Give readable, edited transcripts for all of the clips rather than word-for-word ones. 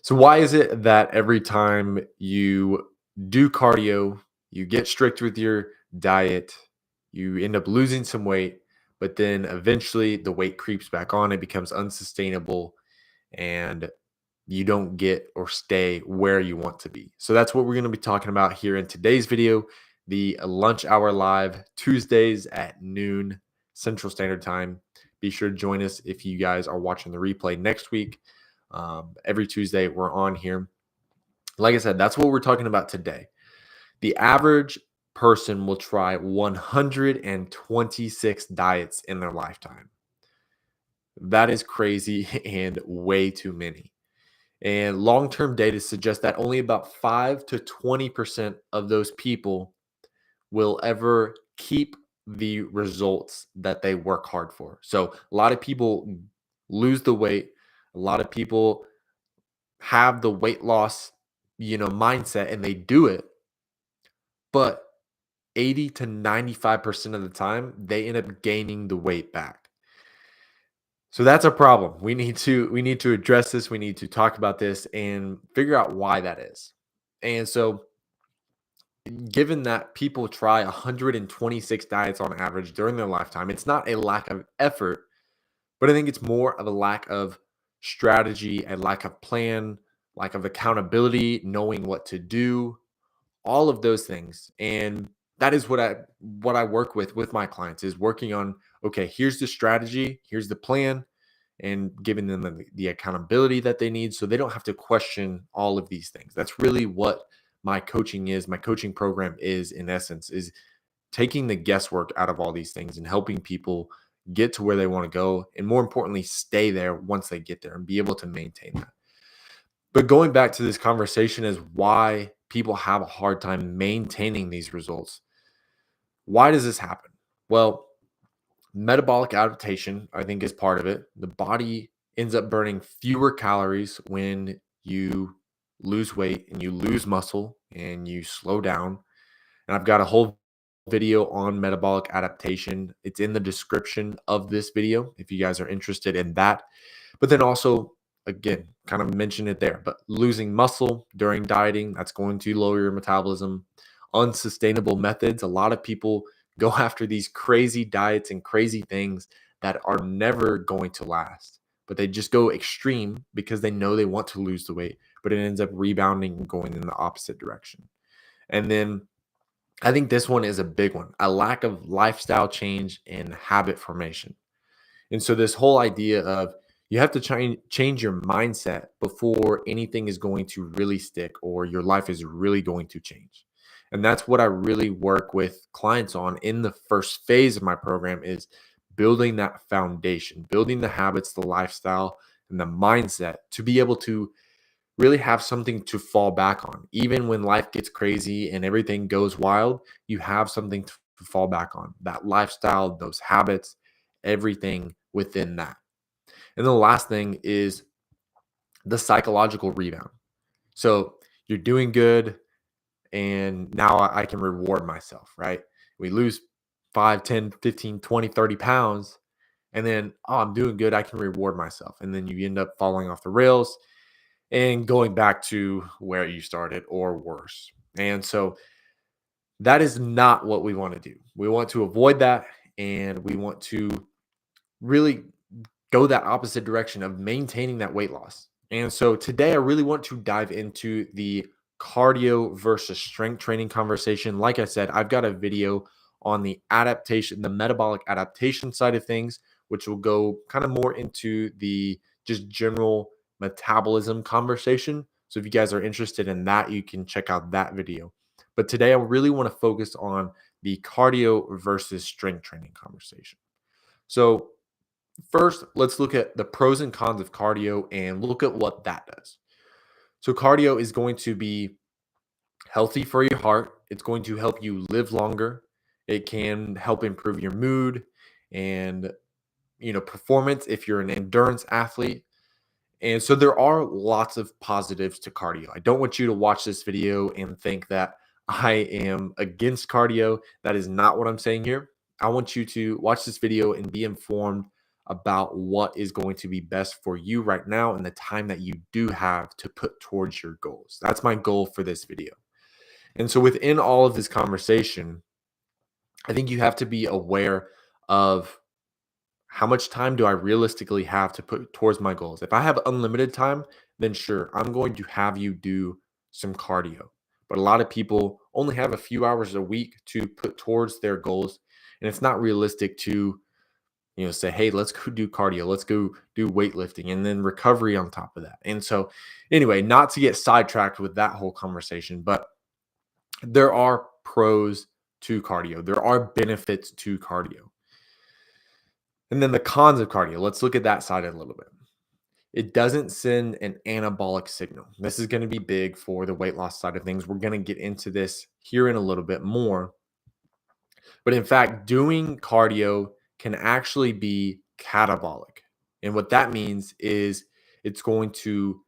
So why is it that every time you do cardio, you get strict with your diet, you end up losing some weight, but then eventually the weight creeps back on, it becomes unsustainable, and you don't get or stay where you want to be? So that's what we're going to be talking about here in today's video, the lunch hour live Tuesdays at noon Central Standard Time. Be sure to join us if you guys are watching the replay next week. Every Tuesday, we're on here. Like I said, that's what we're talking about today. The average person will try 126 diets in their lifetime. That is crazy and way too many. And long-term data suggests that only about 5 to 20% of those people will ever keep the results that they work hard for. So a lot of people lose the weight. A lot of people have the weight loss, mindset, and they do it, but 80 to 95% of the time they end up gaining the weight back. So that's a problem. We need to address this. We need to talk about this and figure out why that is. And so given that people try 126 diets on average during their lifetime, it's not a lack of effort, but I think it's more of a lack of strategy, a lack of plan, lack of accountability, knowing what to do, all of those things. And that is what I work with my clients, is working on, okay, here's the strategy, here's the plan, and giving them the accountability that they need so they don't have to question all of these things. That's really what my coaching is. My coaching program is, in essence, is taking the guesswork out of all these things and helping people get to where they want to go, and more importantly, stay there once they get there and be able to maintain that. But going back to this conversation is why people have a hard time maintaining these results. Why does this happen? Well, metabolic adaptation, I think, is part of it. The body ends up burning fewer calories when you lose weight and you lose muscle and you slow down. And I've got a whole video on metabolic adaptation. It's in the description of this video if you guys are interested in that. But then also, again, kind of mention it there, but losing muscle during dieting, that's going to lower your metabolism. Unsustainable methods. A lot of people go after these crazy diets and crazy things that are never going to last, but they just go extreme because they know they want to lose the weight, but it ends up rebounding and going in the opposite direction. And then I think this one is a big one, a lack of lifestyle change and habit formation. And so this whole idea of you have to change your mindset before anything is going to really stick or your life is really going to change. And that's what I really work with clients on in the first phase of my program, is building that foundation, building the habits, the lifestyle, and the mindset to be able to really have something to fall back on. Even when life gets crazy and everything goes wild, you have something to fall back on. That lifestyle, those habits, everything within that. And the last thing is the psychological rebound. So you're doing good, and now I can reward myself, right? We lose 5, 10, 15, 20, 30 pounds, and then, oh, I'm doing good, I can reward myself. And then you end up falling off the rails and going back to where you started or worse. And so that is not what we want to do. We want to avoid that, and we want to really go that opposite direction of maintaining that weight loss. And so today I really want to dive into the cardio versus strength training conversation. Like I said, I've got a video on the adaptation, the metabolic adaptation side of things, which will go kind of more into the just general metabolism conversation. So if you guys are interested in that, you can check out that video. But today I really want to focus on the cardio versus strength training conversation. So first, let's look at the pros and cons of cardio and look at what that does. So cardio is going to be healthy for your heart. It's going to help you live longer. It can help improve your mood and performance if you're an endurance athlete. And so there are lots of positives to cardio. I don't want you to watch this video and think that I am against cardio. That is not what I'm saying here. I want you to watch this video and be informed about what is going to be best for you right now and the time that you do have to put towards your goals. That's my goal for this video. And so within all of this conversation, I think you have to be aware of how much time do I realistically have to put towards my goals. If I have unlimited time, then sure, I'm going to have you do some cardio. But a lot of people only have a few hours a week to put towards their goals, and it's not realistic to, say, hey, let's go do cardio, let's go do weightlifting, and then recovery on top of that. And so, anyway, not to get sidetracked with that whole conversation, but there are pros to cardio, there are benefits to cardio. And then the cons of cardio, let's look at that side a little bit. It doesn't send an anabolic signal. This is going to be big for the weight loss side of things. We're going to get into this here in a little bit more. But in fact, doing cardio can actually be catabolic. And what that means is it's going to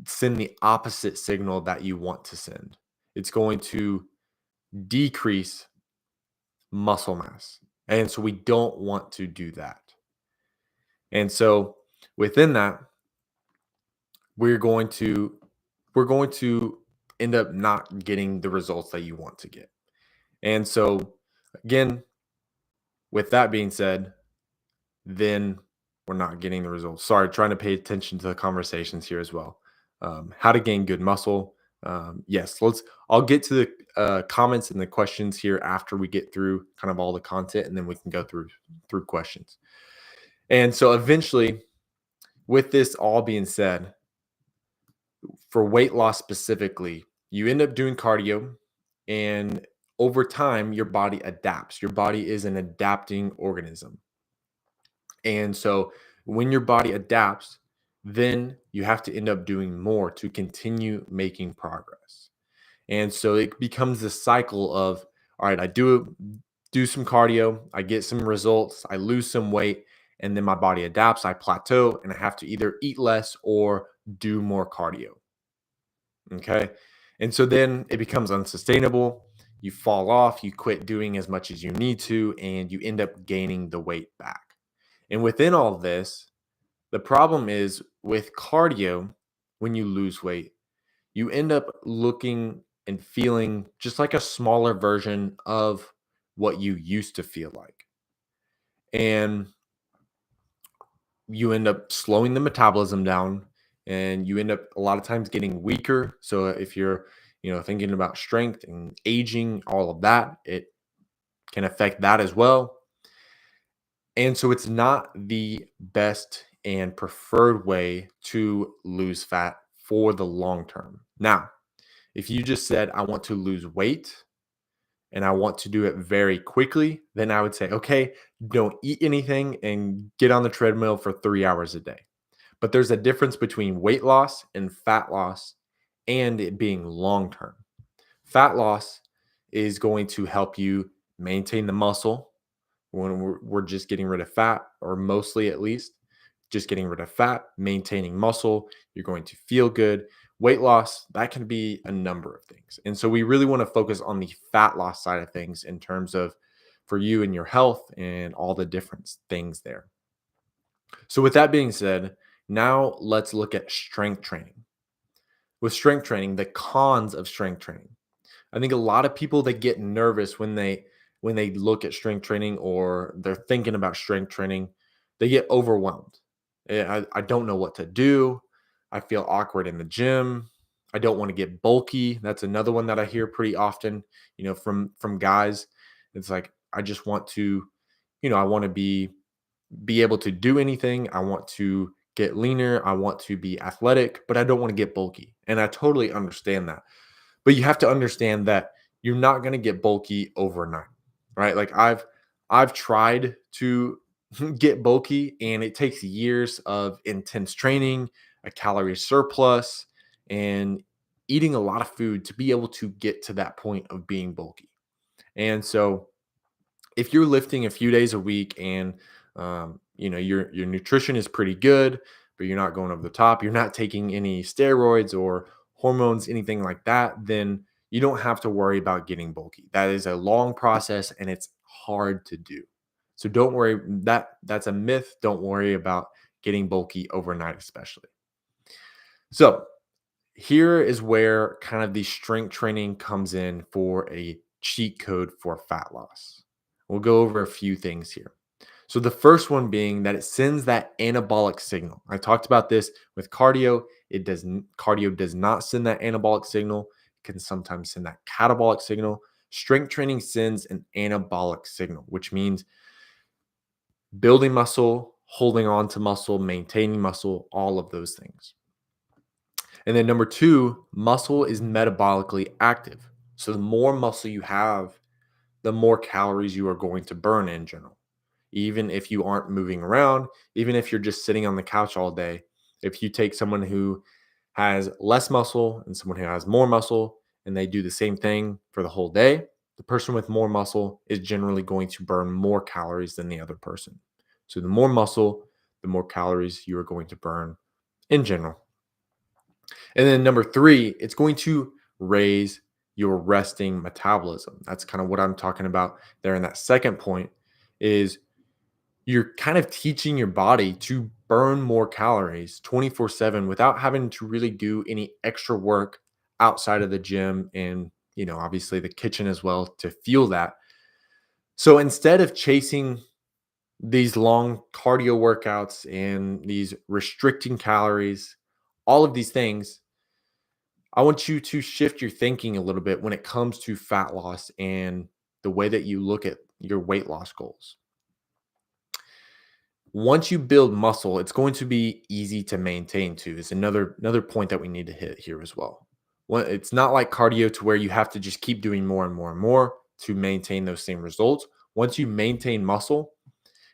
send the opposite signal that you want to send. It's going to decrease muscle mass. And so we don't want to do that. And so within that, we're going to end up not getting the results that you want to get. And so again, with that being said, then we're not getting the results. Sorry, trying to pay attention to the conversations here as well. How to gain good muscle. Yes, I'll get to the comments and the questions here after we get through kind of all the content, and then we can go through questions. And so eventually, with this all being said, for weight loss specifically, you end up doing cardio, and over time, your body adapts. Your body is an adapting organism. And so when your body adapts, then you have to end up doing more to continue making progress. And so it becomes this cycle of, all right, I do some cardio, I get some results, I lose some weight, and then my body adapts, I plateau, and I have to either eat less or do more cardio. Okay. And so then it becomes unsustainable. You fall off, you quit doing as much as you need to, and you end up gaining the weight back. And within all this, the problem is with cardio, when you lose weight, you end up looking and feeling just like a smaller version of what you used to feel like. And you end up slowing the metabolism down, and you end up a lot of times getting weaker. So if you're, thinking about strength and aging, all of that, it can affect that as well. And so it's not the best and preferred way to lose fat for the long term. Now, if you just said, I want to lose weight and I want to do it very quickly, then I would say, okay, don't eat anything and get on the treadmill for 3 hours a day. But there's a difference between weight loss and fat loss and it being long term. Fat loss is going to help you maintain the muscle when we're just getting rid of fat, or mostly at least just getting rid of fat, maintaining muscle. You're going to feel good. Weight loss, that can be a number of things. And so we really want to focus on the fat loss side of things in terms of for you and your health and all the different things there. So with that being said, now let's look at strength training. With strength training, the cons of strength training. I think a lot of people that get nervous when they look at strength training or they're thinking about strength training, they get overwhelmed. I don't know what to do. I feel awkward in the gym. I don't want to get bulky. That's another one that I hear pretty often, from guys. It's like, I just want to, I want to be able to do anything. I want to get leaner. I want to be athletic, but I don't want to get bulky. And I totally understand that. But you have to understand that you're not going to get bulky overnight, right? Like I've tried to get bulky, and it takes years of intense training, a calorie surplus, and eating a lot of food to be able to get to that point of being bulky. And so if you're lifting a few days a week and your nutrition is pretty good, but you're not going over the top, you're not taking any steroids or hormones, anything like that, then you don't have to worry about getting bulky. That is a long process and it's hard to do. So don't worry, that's a myth. Don't worry about getting bulky overnight, especially. So here is where kind of the strength training comes in for a cheat code for fat loss. We'll go over a few things here. So the first one being that it sends that anabolic signal. I talked about this with cardio. Cardio does not send that anabolic signal. It can sometimes send that catabolic signal. Strength training sends an anabolic signal, which means building muscle, holding on to muscle, maintaining muscle, all of those things. And then number two, muscle is metabolically active. So the more muscle you have, the more calories you are going to burn in general. Even if you aren't moving around, even if you're just sitting on the couch all day, if you take someone who has less muscle and someone who has more muscle and they do the same thing for the whole day, the person with more muscle is generally going to burn more calories than the other person. So the more muscle, the more calories you are going to burn in general. And then number three, it's going to raise your resting metabolism. That's kind of what I'm talking about there in that second point is you're kind of teaching your body to burn more calories 24/7 without having to really do any extra work outside of the gym and, obviously the kitchen as well to fuel that. So instead of chasing these long cardio workouts and these restricting calories, all of these things, I want you to shift your thinking a little bit when it comes to fat loss and the way that you look at your weight loss goals. Once you build muscle, it's going to be easy to maintain too. Is another point that we need to hit here as well. It's not like cardio to where you have to just keep doing more and more and more to maintain those same results. Once you maintain muscle,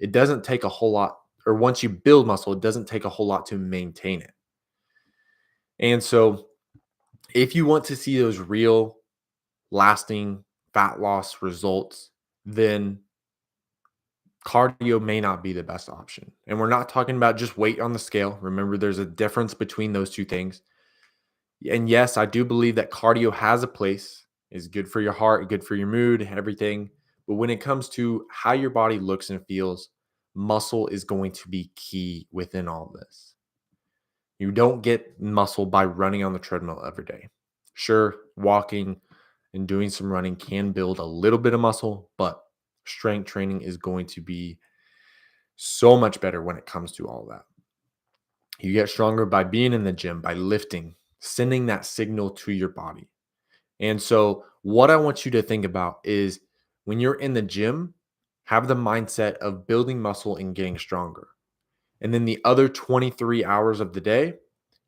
it doesn't take a whole lot, or once you build muscle, it doesn't take a whole lot to maintain it. And so if you want to see those real lasting fat loss results, then cardio may not be the best option. And we're not talking about just weight on the scale. Remember, there's a difference between those two things. And yes, I do believe that cardio has a place, is good for your heart, good for your mood, everything. But when it comes to how your body looks and feels, muscle is going to be key within all this. You don't get muscle by running on the treadmill every day. Sure, walking and doing some running can build a little bit of muscle, but strength training is going to be so much better when it comes to all that. You get stronger by being in the gym, by lifting, sending that signal to your body. And so, what I want you to think about is when you're in the gym, have the mindset of building muscle and getting stronger. And then the other 23 hours of the day,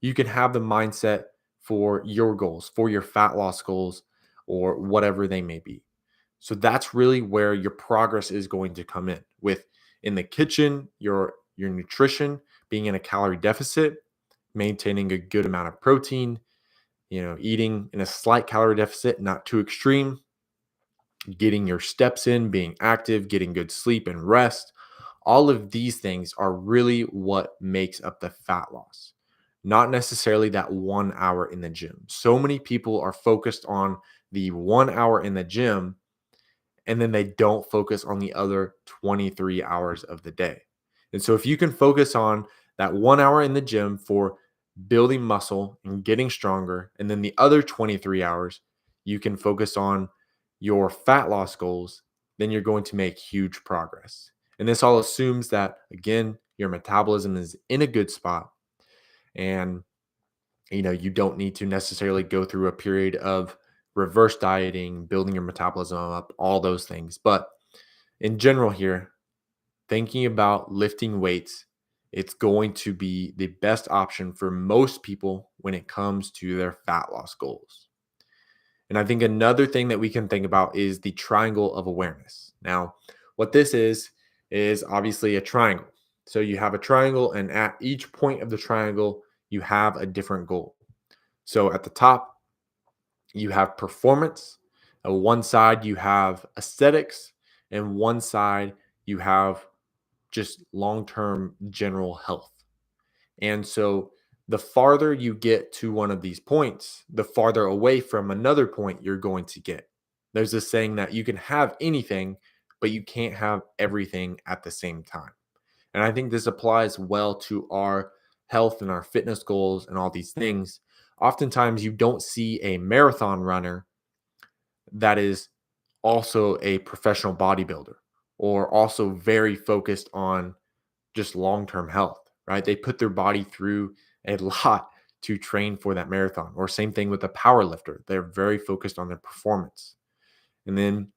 you can have the mindset for your goals, for your fat loss goals, or whatever they may be. So that's really where your progress is going to come with in the kitchen, your nutrition, being in a calorie deficit, maintaining a good amount of protein, eating in a slight calorie deficit, not too extreme, getting your steps in, being active, getting good sleep and rest. All of these things are really what makes up the fat loss, not necessarily that 1 hour in the gym. So many people are focused on the 1 hour in the gym and then they don't focus on the other 23 hours of the day. And so if you can focus on that 1 hour in the gym for building muscle and getting stronger, and then the other 23 hours, you can focus on your fat loss goals, then you're going to make huge progress. And this all assumes that, again, your metabolism is in a good spot and you don't need to necessarily go through a period of reverse dieting, building your metabolism up, all those things. But in general, here, thinking about lifting weights, it's going to be the best option for most people when it comes to their fat loss goals. And I think another thing that we can think about is the triangle of awareness. Now, what this is obviously a triangle. So you have a triangle, and at each point of the triangle, you have a different goal. So at the top, you have performance. On one side, you have aesthetics, and one side, you have just long term general health. And so the farther you get to one of these points, the farther away from another point you're going to get. There's this saying that you can have anything, but you can't have everything at the same time. And I think this applies well to our health and our fitness goals and all these things. Oftentimes, you don't see a marathon runner that is also a professional bodybuilder or also very focused on just long term health, right? They put their body through a lot to train for that marathon. Or same thing with a power lifter. They're very focused on their performance. And then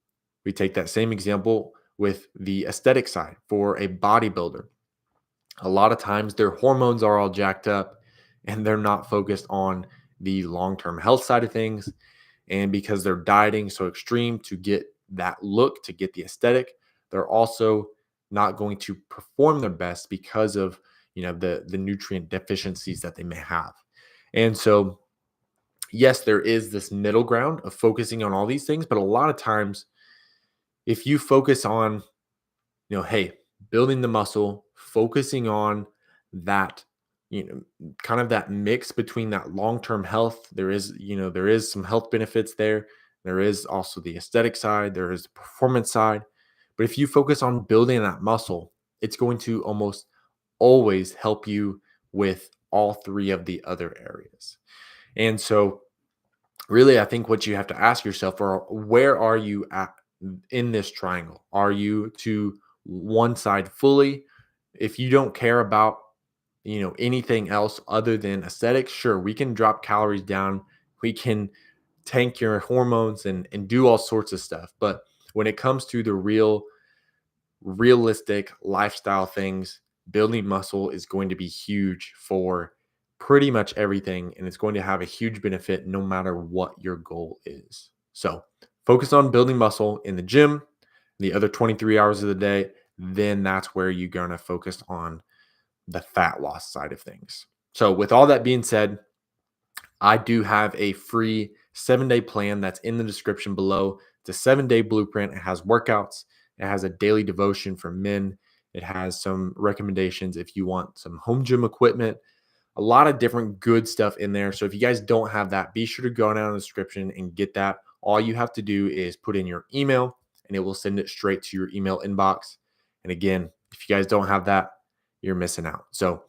we take that same example with the aesthetic side for a bodybuilder. A lot of times their hormones are all jacked up and they're not focused on the long term health side of things. And because they're dieting so extreme to get that look, to get the aesthetic, they're also not going to perform their best because of the nutrient deficiencies that they may have. And so yes, there is this middle ground of focusing on all these things, but a lot of times if you focus on, hey, building the muscle, focusing on that, kind of that mix between that long-term health. There is some health benefits there. There is also the aesthetic side, there is the performance side. But if you focus on building that muscle, it's going to almost always help you with all three of the other areas. And so really, I think what you have to ask yourself are, where are you at in this triangle? Are you to one side fully? If you don't care about, anything else other than aesthetics, sure, we can drop calories down. We can tank your hormones and do all sorts of stuff. But when it comes to the realistic lifestyle things, building muscle is going to be huge for pretty much everything. And it's going to have a huge benefit no matter what your goal is. So focus on building muscle in the gym, the other 23 hours of the day. Then that's where you're going to focus on the fat loss side of things. So, with all that being said, I do have a free 7-day plan that's in the description below. It's a 7-day blueprint. It has workouts, it has a daily devotion for men, it has some recommendations if you want some home gym equipment, a lot of different good stuff in there. So, if you guys don't have that, be sure to go down in the description and get that. All you have to do is put in your email and it will send it straight to your email inbox. And again, if you guys don't have that, you're missing out. So,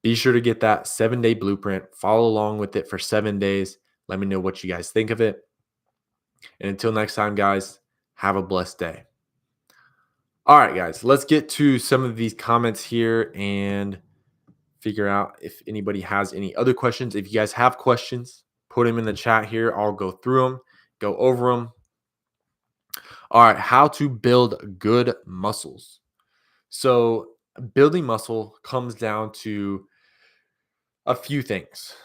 be sure to get that 7-day blueprint, follow along with it for 7 days. Let me know what you guys think of it. And until next time, guys, have a blessed day. All right, guys, let's get to some of these comments here and figure out if anybody has any other questions. If you guys have questions, put them in the chat here. I'll go through them, go over them. All right, how to build good muscles. So, building muscle comes down to a few things.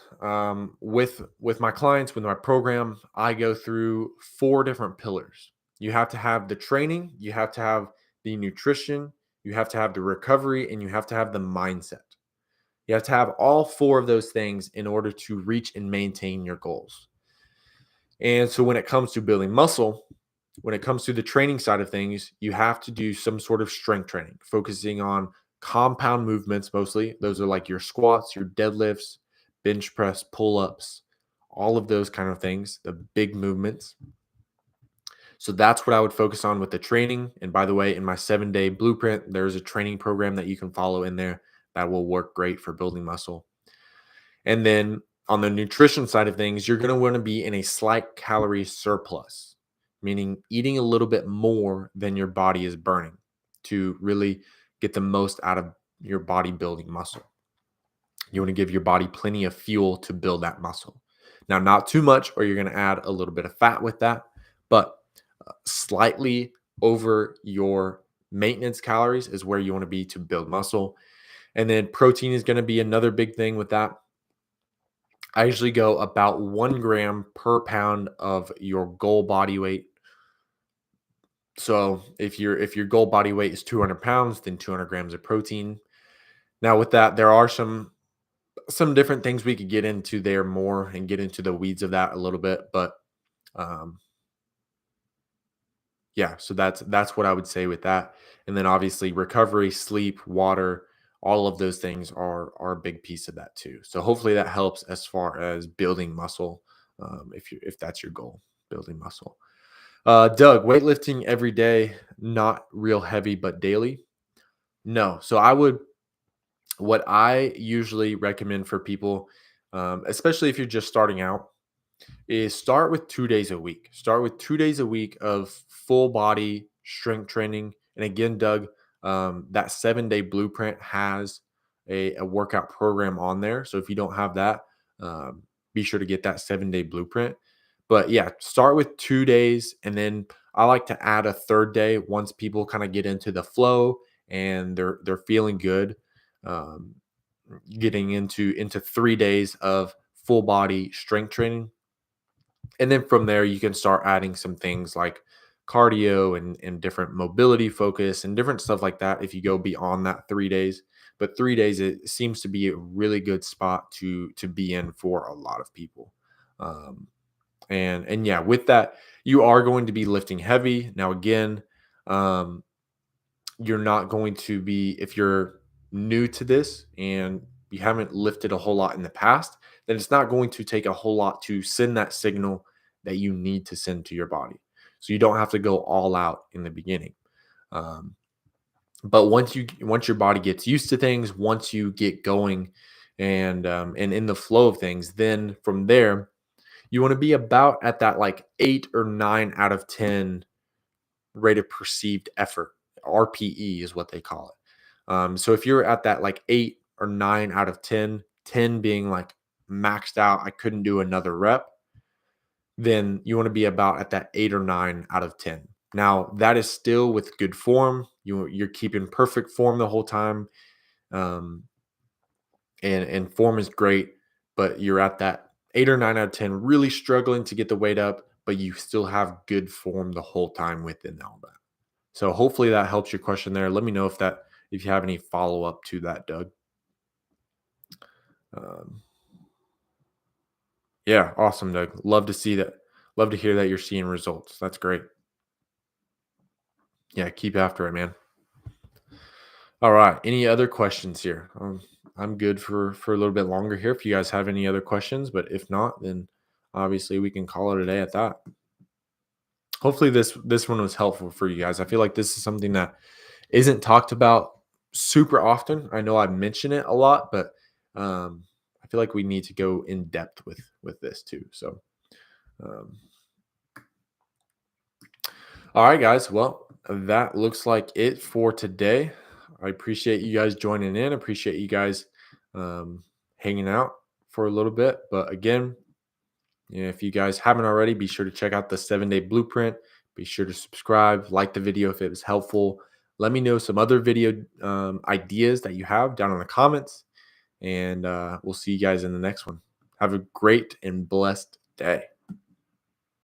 With my clients, with my program, I go through 4 different pillars. You have to have the training, you have to have the nutrition, you have to have the recovery, and you have to have the mindset. You have to have all 4 of those things in order to reach and maintain your goals. And so when it comes to building muscle, when it comes to the training side of things, you have to do some sort of strength training, focusing on compound movements mostly. Those are like your squats, your deadlifts, bench press, pull ups, all of those kind of things, the big movements. So that's what I would focus on with the training. And by the way, in my 7-day blueprint, there's a training program that you can follow in there that will work great for building muscle. And then on the nutrition side of things, you're going to want to be in a slight calorie surplus, meaning eating a little bit more than your body is burning to really get the most out of your body building muscle. You want to give your body plenty of fuel to build that muscle. Now, not too much, or you're going to add a little bit of fat with that, but slightly over your maintenance calories is where you want to be to build muscle. And then protein is going to be another big thing with that. I usually go about 1 gram per pound of your goal body weight. So if your goal body weight is 200 pounds, then 200 grams of protein. Now with that, there are some different things we could get into there more and get into the weeds of that a little bit, but um, yeah, so that's what I would say with that. And then obviously recovery, sleep, water, all of those things are a big piece of that too. So hopefully that helps as far as building muscle, if that's your goal, building muscle. Doug, weightlifting every day, not real heavy, but daily. No. So what I usually recommend for people, especially if you're just starting out, is start with 2 days a week. Start with 2 days a week of full body strength training. And again, Doug, that 7 day blueprint has a workout program on there. So if you don't have that, be sure to get that 7 day blueprint. But yeah, start with 2 days. And then I like to add a third day once people kind of get into the flow and they're feeling good. Um, Getting into 3 days of full body strength training, and then from there you can start adding some things like cardio and different mobility focus and different stuff like that if you go beyond that 3 days. But 3 days, it seems to be a really good spot to be in for a lot of people. Um, and yeah, with that, you are going to be lifting heavy. Now again, um, you're not going to be, if you're new to this and you haven't lifted a whole lot in the past, then it's not going to take a whole lot to send that signal that you need to send to your body. So you don't have to go all out in the beginning. Um, but once your body gets used to things, once you get going and in the flow of things, then from there you want to be about at that like 8 or 9 out of 10 rate of perceived effort. RPE is what they call it. So if you're at that like 8 or 9 out of 10, 10 being like maxed out, I couldn't do another rep, then you want to be about at that 8 or 9 out of 10. Now that is still with good form. You're keeping perfect form the whole time, um, and form is great, but you're at that 8 or 9 out of 10, really struggling to get the weight up, but you still have good form the whole time within all that. So hopefully that helps your question there. Let me know if you have any follow up to that, Doug. Um, yeah, awesome, Doug. Love to see that. Love to hear that you're seeing results. That's great. Yeah, keep after it, man. All right. Any other questions here? I'm good for a little bit longer here. If you guys have any other questions, but if not, then obviously we can call it a day at that. Hopefully this one was helpful for you guys. I feel like this is something that isn't talked about super often. I know I mention it a lot, but I feel like we need to go in depth with this too. So, um, all right, guys. Well, that looks like it for today. I appreciate you guys joining in. Appreciate you guys hanging out for a little bit. But again, if you guys haven't already, be sure to check out the 7 day blueprint. Be sure to subscribe, like the video if it was helpful. Let me know some other video ideas that you have down in the comments. And we'll see you guys in the next one. Have a great and blessed day.